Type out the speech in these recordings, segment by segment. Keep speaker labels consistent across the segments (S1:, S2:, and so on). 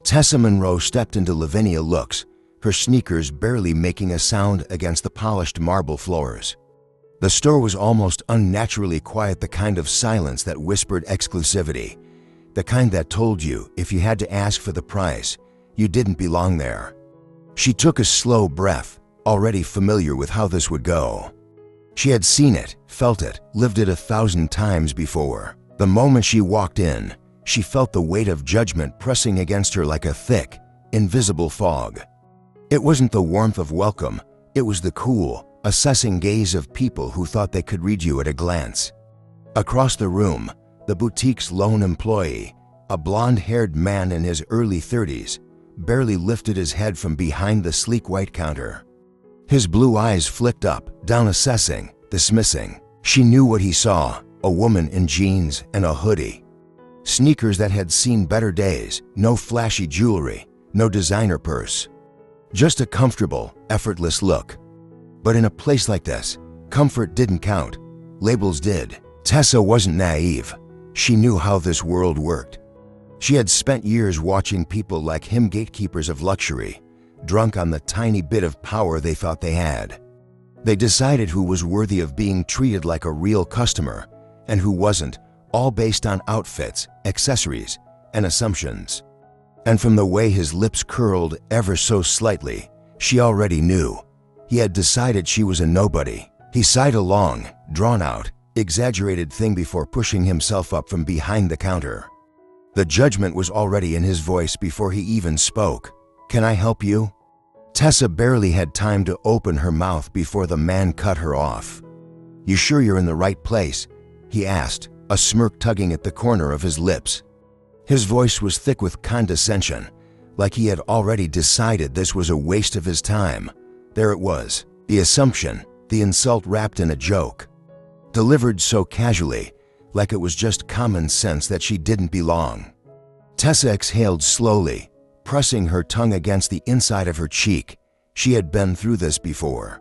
S1: Tessa Monroe stepped into Lavinia Luxe, her sneakers barely making a sound against the polished marble floors. The store was almost unnaturally quiet, the kind of silence that whispered exclusivity, the kind that told you if you had to ask for the price, you didn't belong there. She took a slow breath, already familiar with how this would go. She had seen it, felt it, lived it 1,000 times before. The moment she walked in, she felt the weight of judgment pressing against her like a thick, invisible fog. It wasn't the warmth of welcome, it was the cool, assessing gaze of people who thought they could read you at a glance. Across the room, the boutique's lone employee, a blonde-haired man in his early 30s, barely lifted his head from behind the sleek white counter. His blue eyes flicked up, down, assessing, dismissing. She knew what he saw, a woman in jeans and a hoodie. Sneakers that had seen better days, no flashy jewelry, no designer purse. Just a comfortable, effortless look. But in a place like this, comfort didn't count. Labels did. Tessa wasn't naive. She knew how this world worked. She had spent years watching people like him, gatekeepers of luxury, drunk on the tiny bit of power they thought they had. They decided who was worthy of being treated like a real customer and who wasn't, all based on outfits, accessories, and assumptions. And from the way his lips curled ever so slightly, she already knew. He had decided she was a nobody. He sighed a long, drawn-out, exaggerated thing before pushing himself up from behind the counter. The judgment was already in his voice before he even spoke. "Can I help you?" Tessa barely had time to open her mouth before the man cut her off. "You sure you're in the right place?" he asked, a smirk tugging at the corner of his lips. His voice was thick with condescension, like he had already decided this was a waste of his time. There it was, the assumption, the insult wrapped in a joke. Delivered so casually, like it was just common sense that she didn't belong. Tessa exhaled slowly, pressing her tongue against the inside of her cheek. She had been through this before.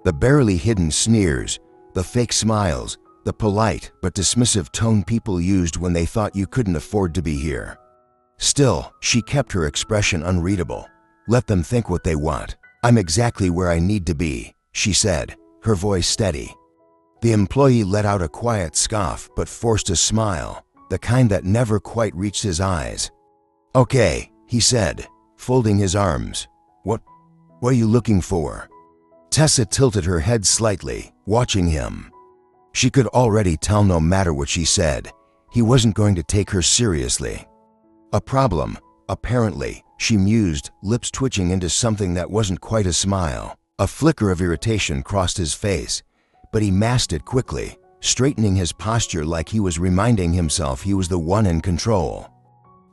S1: The barely hidden sneers, the fake smiles, the polite but dismissive tone people used when they thought you couldn't afford to be here. Still, she kept her expression unreadable. Let them think what they want. "I'm exactly where I need to be," she said, her voice steady. The employee let out a quiet scoff but forced a smile, the kind that never quite reached his eyes. "Okay," he said, folding his arms. What are you looking for?" Tessa tilted her head slightly, watching him. She could already tell no matter what she said, he wasn't going to take her seriously. "A problem, apparently," she mused, lips twitching into something that wasn't quite a smile. A flicker of irritation crossed his face, but he masked it quickly, straightening his posture like he was reminding himself he was the one in control.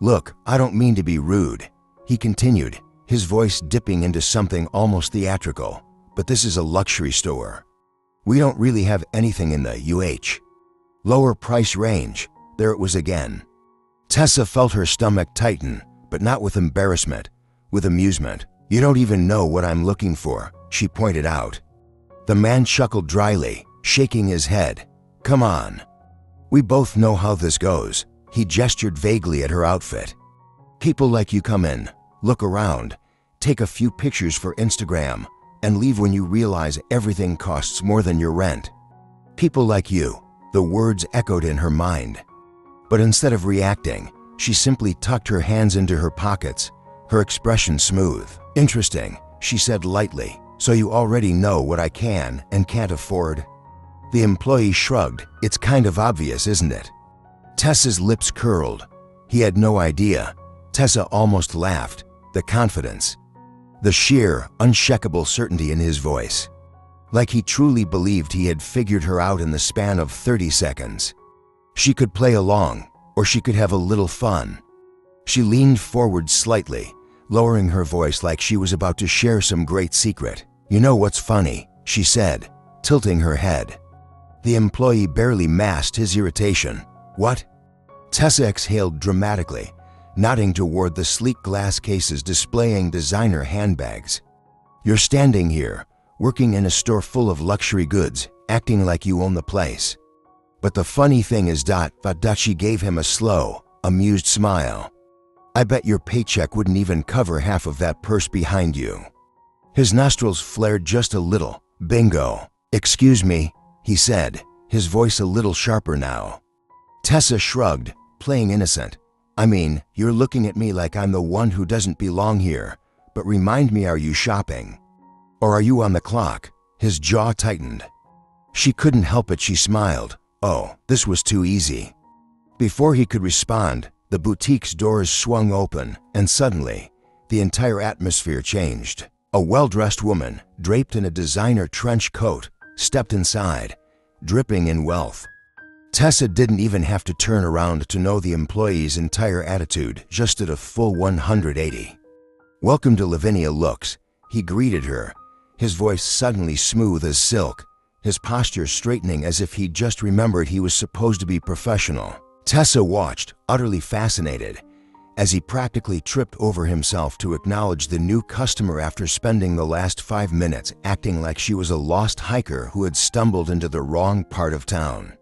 S1: "Look, I don't mean to be rude," he continued, his voice dipping into something almost theatrical, "but this is a luxury store. We don't really have anything in the lower price range." There it was again. Tessa felt her stomach tighten, but not with embarrassment, with amusement. "You don't even know what I'm looking for," she pointed out. The man chuckled dryly, shaking his head. "Come on. We both know how this goes." He gestured vaguely at her outfit. "People like you come in, look around, take a few pictures for Instagram, and leave when you realize everything costs more than your rent. People like you," the words echoed in her mind. But instead of reacting, she simply tucked her hands into her pockets, her expression smooth. "Interesting," she said lightly. "So you already know what I can and can't afford?" The employee shrugged. "It's kind of obvious, isn't it?" Tessa's lips curled. He had no idea. Tessa almost laughed. The confidence. The sheer, unshakable certainty in his voice. Like he truly believed he had figured her out in the span of 30 seconds. She could play along, or she could have a little fun. She leaned forward slightly, lowering her voice like she was about to share some great secret. "You know what's funny?" she said, tilting her head. The employee barely masked his irritation. "What?" Tessa exhaled dramatically, nodding toward the sleek glass cases displaying designer handbags. "You're standing here, working in a store full of luxury goods, acting like you own the place. But the funny thing is she gave him a slow, amused smile. I bet your paycheck wouldn't even cover half of that purse behind you." His nostrils flared just a little. "Bingo. Excuse me," he said, his voice a little sharper now. Tessa shrugged, playing innocent. "I mean, you're looking at me like I'm the one who doesn't belong here, but remind me, are you shopping? Or are you on the clock?" His jaw tightened. She couldn't help it, she smiled. Oh, this was too easy. Before he could respond, the boutique's doors swung open, and suddenly, the entire atmosphere changed. A well-dressed woman, draped in a designer trench coat, stepped inside, dripping in wealth. Tessa didn't even have to turn around to know the employee's entire attitude just did a full 180. "Welcome to Lavinia Luxe," he greeted her, his voice suddenly smooth as silk, his posture straightening as if he'd just remembered he was supposed to be professional. Tessa watched, utterly fascinated, as he practically tripped over himself to acknowledge the new customer after spending the last 5 minutes acting like she was a lost hiker who had stumbled into the wrong part of town.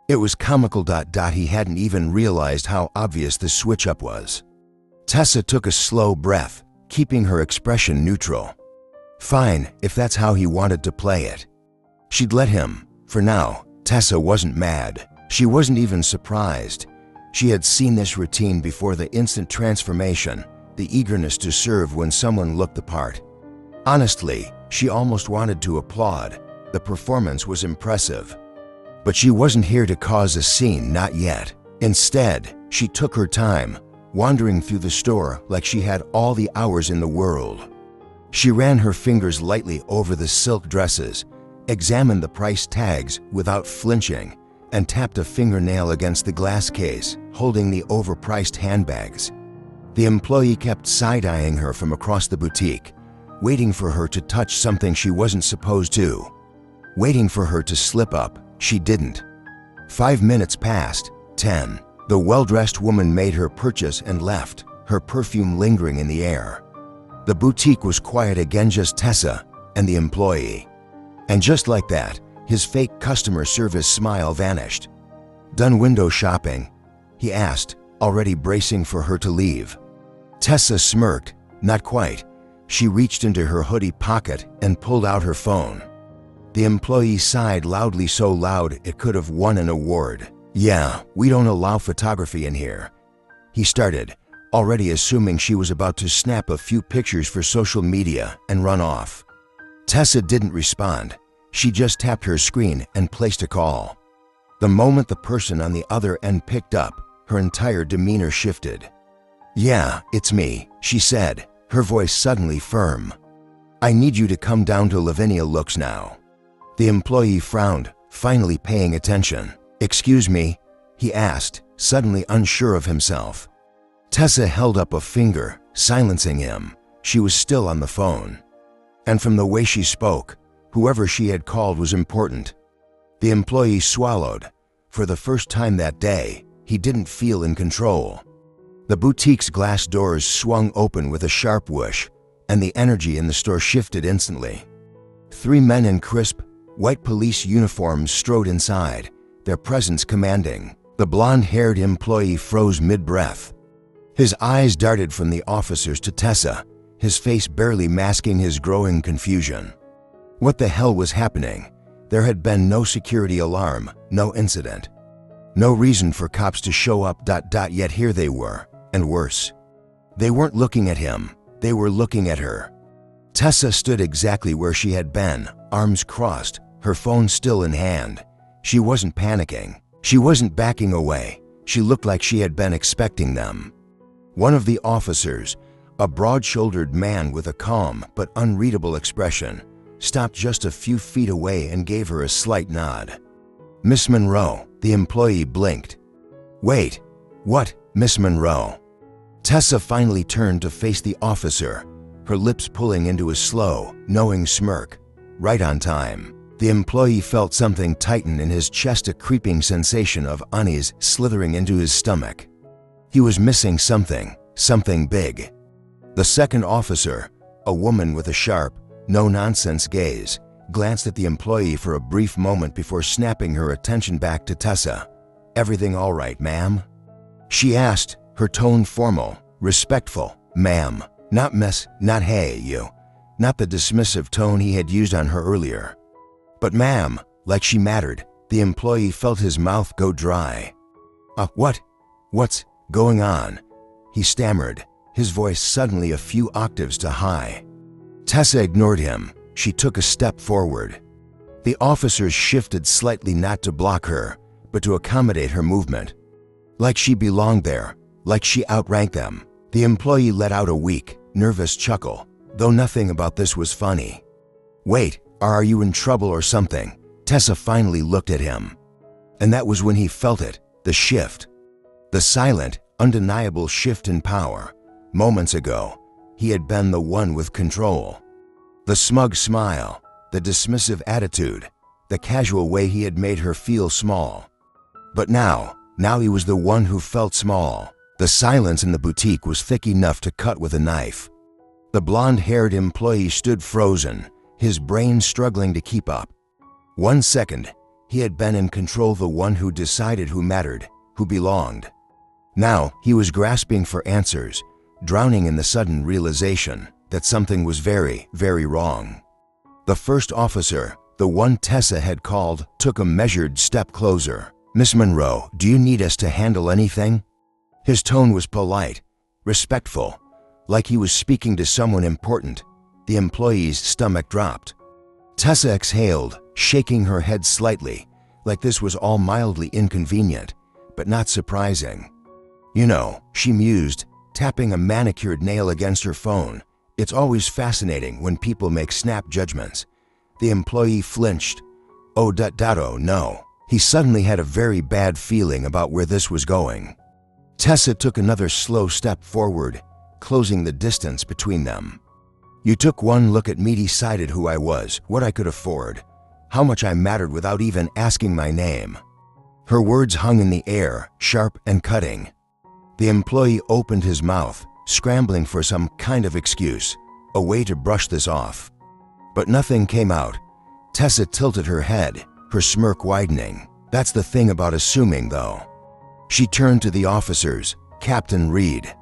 S1: It was comical. He hadn't even realized how obvious the switch-up was. Tessa took a slow breath, keeping her expression neutral. Fine, if that's how he wanted to play it. She'd let him. For now, Tessa wasn't mad. She wasn't even surprised. She had seen this routine before: the instant transformation, the eagerness to serve when someone looked the part. Honestly, she almost wanted to applaud. The performance was impressive. But she wasn't here to cause a scene, not yet. Instead, she took her time, wandering through the store like she had all the hours in the world. She ran her fingers lightly over the silk dresses, examined the price tags without flinching, and tapped a fingernail against the glass case holding the overpriced handbags. The employee kept side-eyeing her from across the boutique, waiting for her to touch something she wasn't supposed to. Waiting for her to slip up. She didn't. 5 minutes passed, 10. The well-dressed woman made her purchase and left, her perfume lingering in the air. The boutique was quiet again, just Tessa and the employee. And just like that, his fake customer service smile vanished. "Done window shopping?" he asked, already bracing for her to leave. Tessa smirked. Not quite. She reached into her hoodie pocket and pulled out her phone. The employee sighed loudly, so loud it could have won an award. "Yeah, we don't allow photography in here," he started, already assuming she was about to snap a few pictures for social media and run off. Tessa didn't respond. She just tapped her screen and placed a call. The moment the person on the other end picked up, her entire demeanor shifted. "Yeah, it's me," she said, her voice suddenly firm. "I need you to come down to Lavinia Luxe now." The employee frowned, finally paying attention. "Excuse me?" he asked, suddenly unsure of himself. Tessa held up a finger, silencing him. She was still on the phone. And from the way she spoke, whoever she had called was important. The employee swallowed. For the first time that day, he didn't feel in control. The boutique's glass doors swung open with a sharp whoosh, and the energy in the store shifted instantly. 3 men in crisp, white police uniforms strode inside, their presence commanding. The blonde-haired employee froze mid-breath. His eyes darted from the officers to Tessa, his face barely masking his growing confusion. What the hell was happening? There had been no security alarm, no incident. No reason for cops to show up. Yet here they were, and worse. They weren't looking at him, they were looking at her. Tessa stood exactly where she had been, arms crossed, her phone still in hand. She wasn't panicking. She wasn't backing away. She looked like she had been expecting them. One of the officers, a broad-shouldered man with a calm but unreadable expression, stopped just a few feet away and gave her a slight nod. "Miss Monroe," the employee blinked. "Wait, what, Miss Monroe?" Tessa finally turned to face the officer, her lips pulling into a slow, knowing smirk. Right on time. The employee felt something tighten in his chest, a creeping sensation of unease slithering into his stomach. He was missing something, something big. The second officer, a woman with a sharp, no-nonsense gaze, glanced at the employee for a brief moment before snapping her attention back to Tessa. "Everything all right, ma'am?" she asked, her tone formal, respectful, ma'am, not miss, not hey, you. Not the dismissive tone he had used on her earlier. But ma'am, like she mattered. The employee felt his mouth go dry. What's going on? He stammered, his voice suddenly a few octaves too high. Tessa ignored him. She took a step forward. The officers shifted slightly, not to block her, but to accommodate her movement. Like she belonged there, like she outranked them. The employee let out a weak, nervous chuckle, though nothing about this was funny. Wait, are you in trouble or something? Tessa finally looked at him. And that was when he felt it, the shift. The silent, undeniable shift in power. Moments ago, he had been the one with control. The smug smile, the dismissive attitude, the casual way he had made her feel small. But now he was the one who felt small. The silence in the boutique was thick enough to cut with a knife. The blonde-haired employee stood frozen, his brain struggling to keep up. 1 second, he had been in control, the one who decided who mattered, who belonged. Now he was grasping for answers, drowning in the sudden realization that something was very, very wrong. The first officer, the one Tessa had called, took a measured step closer. Miss Monroe, do you need us to handle anything? His tone was polite, respectful, like he was speaking to someone important. The employee's stomach dropped. Tessa exhaled, shaking her head slightly, like this was all mildly inconvenient, but not surprising. You know, she mused, tapping a manicured nail against her phone. It's always fascinating when people make snap judgments. The employee flinched. Oh no. He suddenly had a very bad feeling about where this was going. Tessa took another slow step forward, closing the distance between them. You took one look at me, decided who I was, what I could afford, how much I mattered without even asking my name. Her words hung in the air, sharp and cutting. The employee opened his mouth, scrambling for some kind of excuse, a way to brush this off. But nothing came out. Tessa tilted her head, her smirk widening. That's the thing about assuming, though. She turned to the officers. Captain Reed.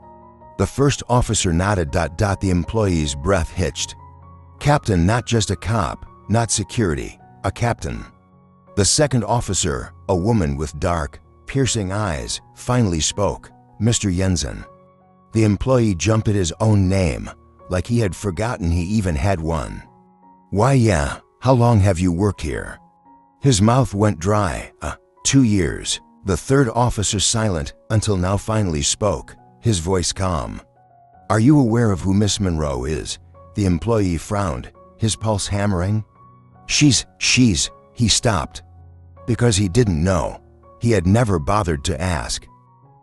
S1: The first officer nodded. The employee's breath hitched. Captain, not just a cop, not security, a captain. The second officer, a woman with dark, piercing eyes, finally spoke. Mr. Jensen. The employee jumped at his own name, like he had forgotten he even had one. Why, yeah, how long have you worked here? His mouth went dry. 2 years. The third officer, silent until now, finally spoke, his voice calm. Are you aware of who Miss Monroe is? The employee frowned, his pulse hammering. She's, he stopped. Because he didn't know. He had never bothered to ask.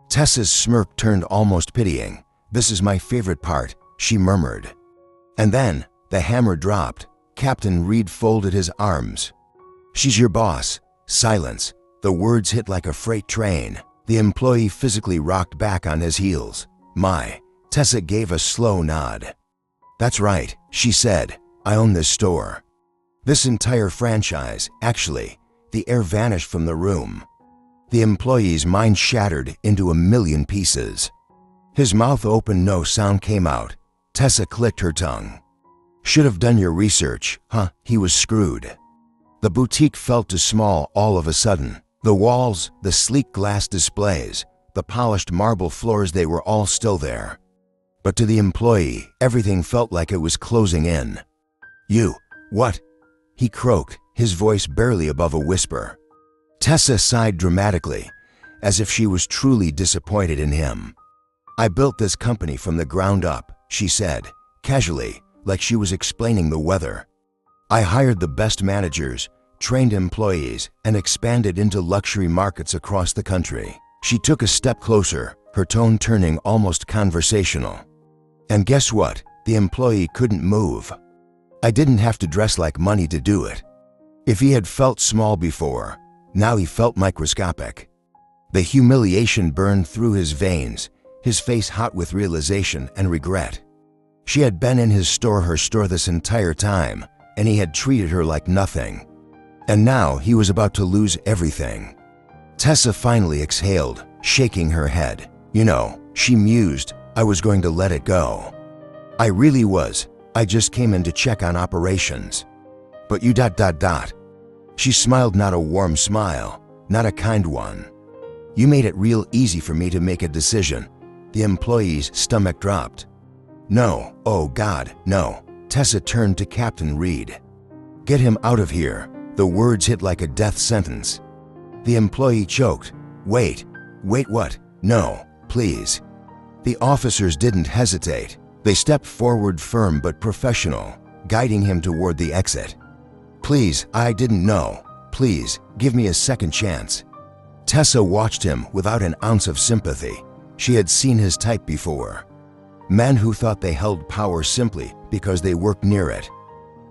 S1: Tessa's smirk turned almost pitying. This is my favorite part, she murmured. And then, the hammer dropped. Captain Reed folded his arms. She's your boss. Silence. The words hit like a freight train. The employee physically rocked back on his heels. Tessa gave a slow nod. That's right, she said. I own this store. This entire franchise, actually. The air vanished from the room. The employee's mind shattered into a million pieces. His mouth opened, no sound came out. Tessa clicked her tongue. Should have done your research, huh? He was screwed. The boutique felt too small all of a sudden. The walls, the sleek glass displays, the polished marble floors, they were all still there. But to the employee, everything felt like it was closing in. You, what? He croaked, his voice barely above a whisper. Tessa sighed dramatically, as if she was truly disappointed in him. I built this company from the ground up, she said, casually, like she was explaining the weather. I hired the best managers, trained employees, and expanded into luxury markets across the country. She took a step closer, her tone turning almost conversational. And guess what? The employee couldn't move. I didn't have to dress like money to do it. If he had felt small before, now he felt microscopic. The humiliation burned through his veins, his face hot with realization and regret. She had been in his store, her store, this entire time, and he had treated her like nothing. And now he was about to lose everything. Tessa finally exhaled, shaking her head. You know, she mused, I was going to let it go. I really was. I just came in to check on operations. But you ... She smiled, not a warm smile, not a kind one. You made it real easy for me to make a decision. The employee's stomach dropped. No, oh God, no. Tessa turned to Captain Reed. Get him out of here. The words hit like a death sentence. The employee choked. Wait what? No, please. The officers didn't hesitate. They stepped forward, firm but professional, guiding him toward the exit. Please, I didn't know. Please, give me a second chance. Tessa watched him without an ounce of sympathy. She had seen his type before. Men who thought they held power simply because they worked near it.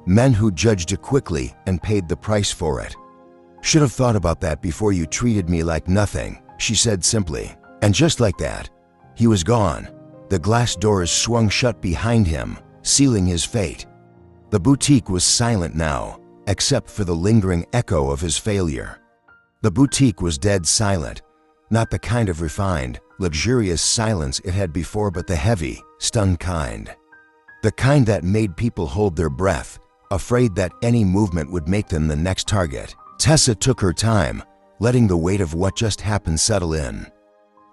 S1: Men who judged it quickly and paid the price for it. Should have thought about that before you treated me like nothing, she said simply. And just like that, he was gone. The glass doors swung shut behind him, sealing his fate. The boutique was silent now, except for the lingering echo of his failure. The boutique was dead silent, not the kind of refined, luxurious silence it had before, but the heavy, stunned kind. The kind that made people hold their breath, afraid that any movement would make them the next target. Tessa took her time, letting the weight of what just happened settle in.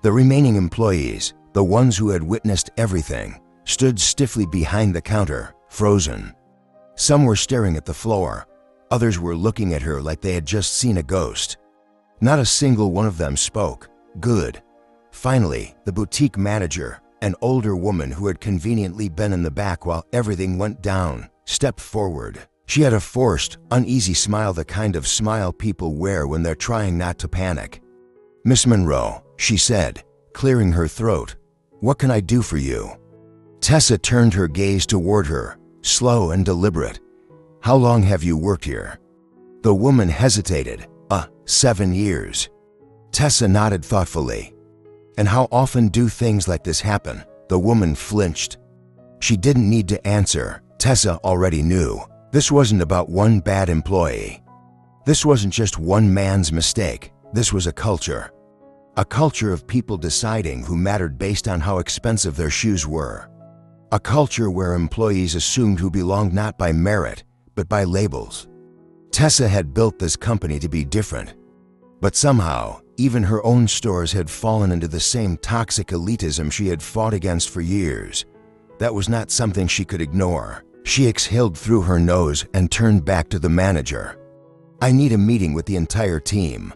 S1: The remaining employees, the ones who had witnessed everything, stood stiffly behind the counter, frozen. Some were staring at the floor. Others were looking at her like they had just seen a ghost. Not a single one of them spoke. Good. Finally, the boutique manager, an older woman who had conveniently been in the back while everything went down, stepped forward. She had a forced, uneasy smile, the kind of smile people wear when they're trying not to panic. Miss Monroe, she said, clearing her throat, what can I do for you? Tessa turned her gaze toward her, slow and deliberate. How long have you worked here? The woman hesitated. 7 years. Tessa nodded thoughtfully. And how often do things like this happen? The woman flinched. She didn't need to answer. Tessa already knew. This wasn't about one bad employee. This wasn't just one man's mistake. This was a culture. A culture of people deciding who mattered based on how expensive their shoes were. A culture where employees assumed who belonged not by merit, but by labels. Tessa had built this company to be different. But somehow, even her own stores had fallen into the same toxic elitism she had fought against for years. That was not something she could ignore. She exhaled through her nose and turned back to the manager. I need a meeting with the entire team.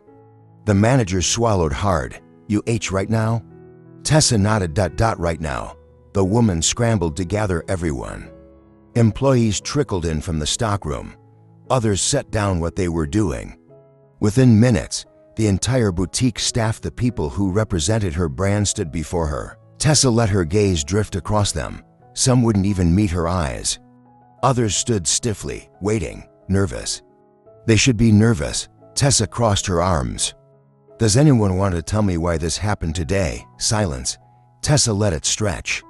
S1: The manager swallowed hard. You right now? Tessa nodded. Right now. The woman scrambled to gather everyone. Employees trickled in from the stockroom. Others set down what they were doing. Within minutes, the entire boutique staff, the people who represented her brand, stood before her. Tessa let her gaze drift across them. Some wouldn't even meet her eyes. Others stood stiffly, waiting, nervous. They should be nervous. Tessa crossed her arms. Does anyone want to tell me why this happened today? Silence. Tessa let it stretch.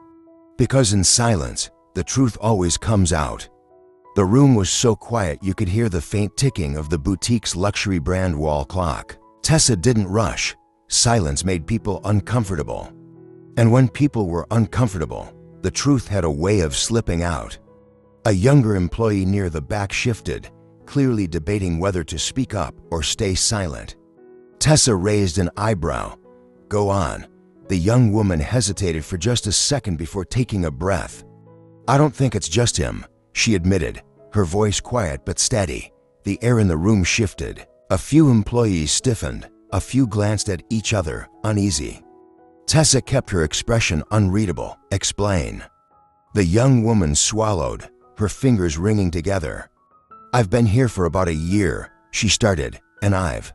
S1: Because in silence, the truth always comes out. The room was so quiet you could hear the faint ticking of the boutique's luxury brand wall clock. Tessa didn't rush. Silence made people uncomfortable. And when people were uncomfortable, the truth had a way of slipping out. A younger employee near the back shifted, clearly debating whether to speak up or stay silent. Tessa raised an eyebrow. Go on. The young woman hesitated for just a second before taking a breath. I don't think it's just him, she admitted, her voice quiet but steady. The air in the room shifted. A few employees stiffened. A few glanced at each other, uneasy. Tessa kept her expression unreadable. Explain. The young woman swallowed, her fingers ringing together. I've been here for about a year, she started, and I've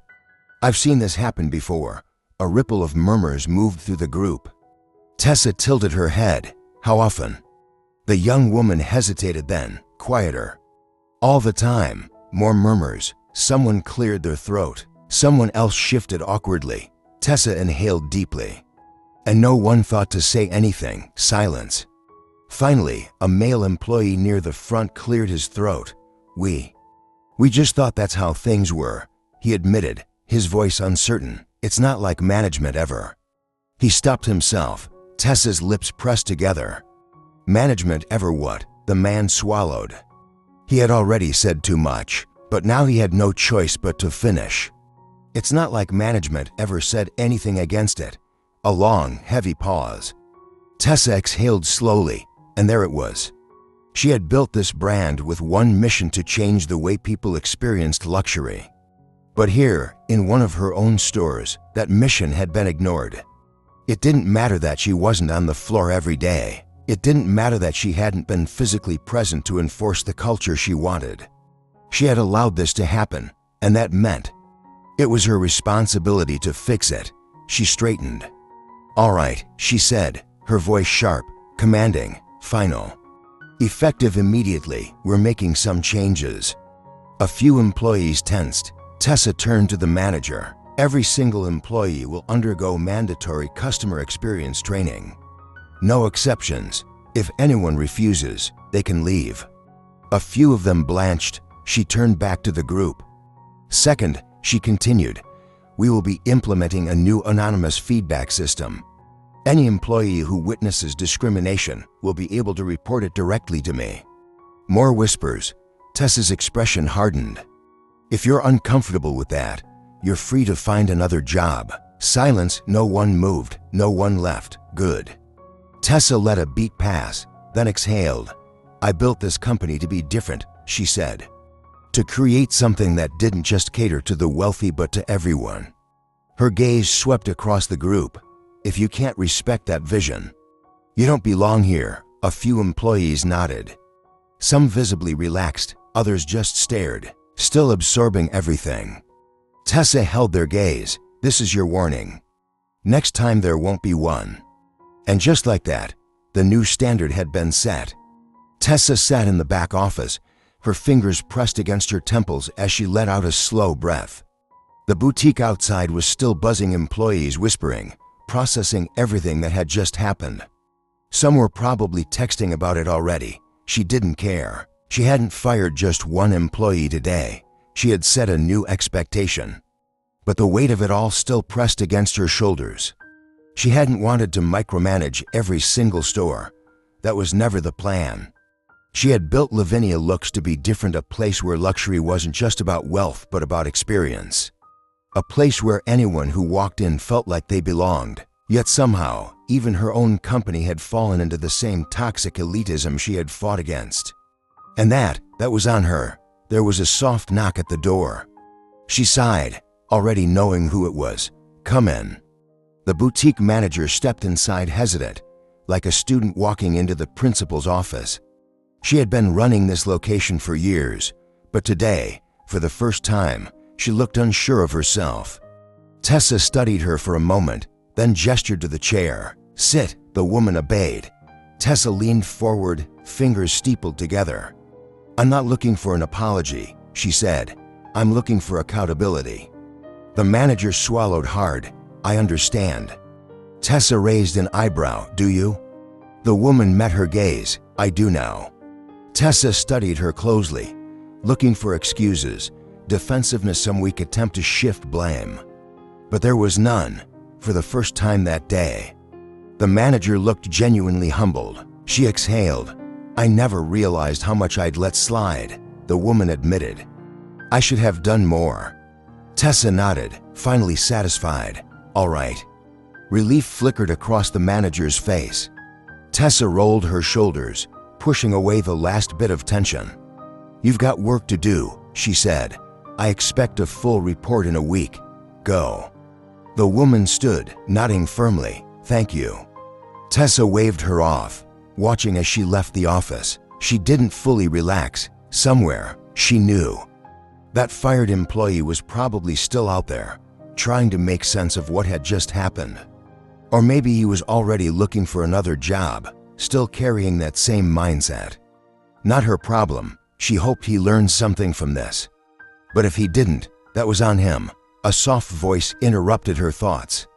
S1: seen this happen before. A ripple of murmurs moved through the group. Tessa tilted her head. How often? The young woman hesitated, then, quieter. All the time. More murmurs. Someone cleared their throat. Someone else shifted awkwardly. Tessa inhaled deeply. And no one thought to say anything. Silence. Finally, a male employee near the front cleared his throat. We just thought that's how things were, he admitted, his voice uncertain. It's not like management ever. He stopped himself. Tessa's lips pressed together. Management ever what? The man swallowed. He had already said too much, but now he had no choice but to finish. It's not like management ever said anything against it. A long, heavy pause. Tessa exhaled slowly, and there it was. She had built this brand with one mission to change the way people experienced luxury. But here, in one of her own stores, that mission had been ignored. It didn't matter that she wasn't on the floor every day. It didn't matter that she hadn't been physically present to enforce the culture she wanted. She had allowed this to happen, and that meant it was her responsibility to fix it. She straightened. "All right," she said, her voice sharp, commanding, final. "Effective immediately, we're making some changes." A few employees tensed. Tessa turned to the manager. "Every single employee will undergo mandatory customer experience training. No exceptions. If anyone refuses, they can leave." A few of them blanched. She turned back to the group. "Second," she continued, "we will be implementing a new anonymous feedback system. Any employee who witnesses discrimination will be able to report it directly to me." More whispers. Tessa's expression hardened. "If you're uncomfortable with that, you're free to find another job." Silence. No one moved. No one left. Good. Tessa let a beat pass, then exhaled. "I built this company to be different," she said. "To create something that didn't just cater to the wealthy but to everyone." Her gaze swept across the group. "If you can't respect that vision, you don't belong here." A few employees nodded. Some visibly relaxed, others just stared, still absorbing everything. Tessa held their gaze. "This is your warning. Next time there won't be one." And just like that, the new standard had been set. Tessa sat in the back office, her fingers pressed against her temples as she let out a slow breath. The boutique outside was still buzzing, employees whispering, processing everything that had just happened. Some were probably texting about it already. She didn't care. She hadn't fired just one employee today. She had set a new expectation. But the weight of it all still pressed against her shoulders. She hadn't wanted to micromanage every single store. That was never the plan. She had built Lavinia Luxe to be different, a place where luxury wasn't just about wealth but about experience. A place where anyone who walked in felt like they belonged. Yet somehow, even her own company had fallen into the same toxic elitism she had fought against. And that was on her. There was a soft knock at the door. She sighed, already knowing who it was. "Come in." The boutique manager stepped inside, hesitant, like a student walking into the principal's office. She had been running this location for years, but today, for the first time, she looked unsure of herself. Tessa studied her for a moment, then gestured to the chair. "Sit." The woman obeyed. Tessa leaned forward, fingers steepled together. "I'm not looking for an apology," she said. "I'm looking for accountability." The manager swallowed hard. "I understand." Tessa raised an eyebrow. "Do you?" The woman met her gaze. "I do now." Tessa studied her closely, looking for excuses, defensiveness, some weak attempt to shift blame. But there was none, for the first time that day. The manager looked genuinely humbled. She exhaled. "I never realized how much I'd let slide," the woman admitted. "I should have done more." Tessa nodded, finally satisfied. "All right." Relief flickered across the manager's face. Tessa rolled her shoulders, pushing away the last bit of tension. "You've got work to do," she said. "I expect a full report in a week. Go." The woman stood, nodding firmly. "Thank you." Tessa waved her off, watching as she left the office. She didn't fully relax. Somewhere, she knew, that fired employee was probably still out there, trying to make sense of what had just happened. Or maybe he was already looking for another job, still carrying that same mindset. Not her problem. She hoped he learned something from this. But if he didn't, that was on him. A soft voice interrupted her thoughts.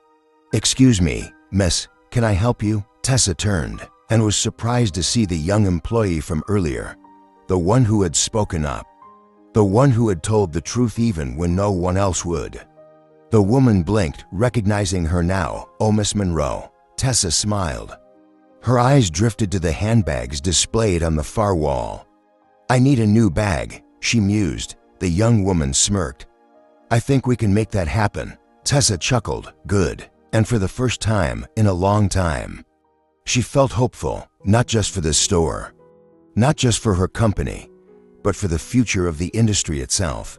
S1: "Excuse me, miss, can I help you?" Tessa turned and was surprised to see the young employee from earlier, the one who had spoken up, the one who had told the truth even when no one else would. The woman blinked, recognizing her now. "Oh, Miss Monroe, Tessa smiled. Her eyes drifted to the handbags displayed on the far wall. "I need a new bag," she mused. The young woman smirked. "I think we can make that happen." Tessa chuckled. Good. And for the first time in a long time, she felt hopeful, not just for this store, not just for her company, but for the future of the industry itself.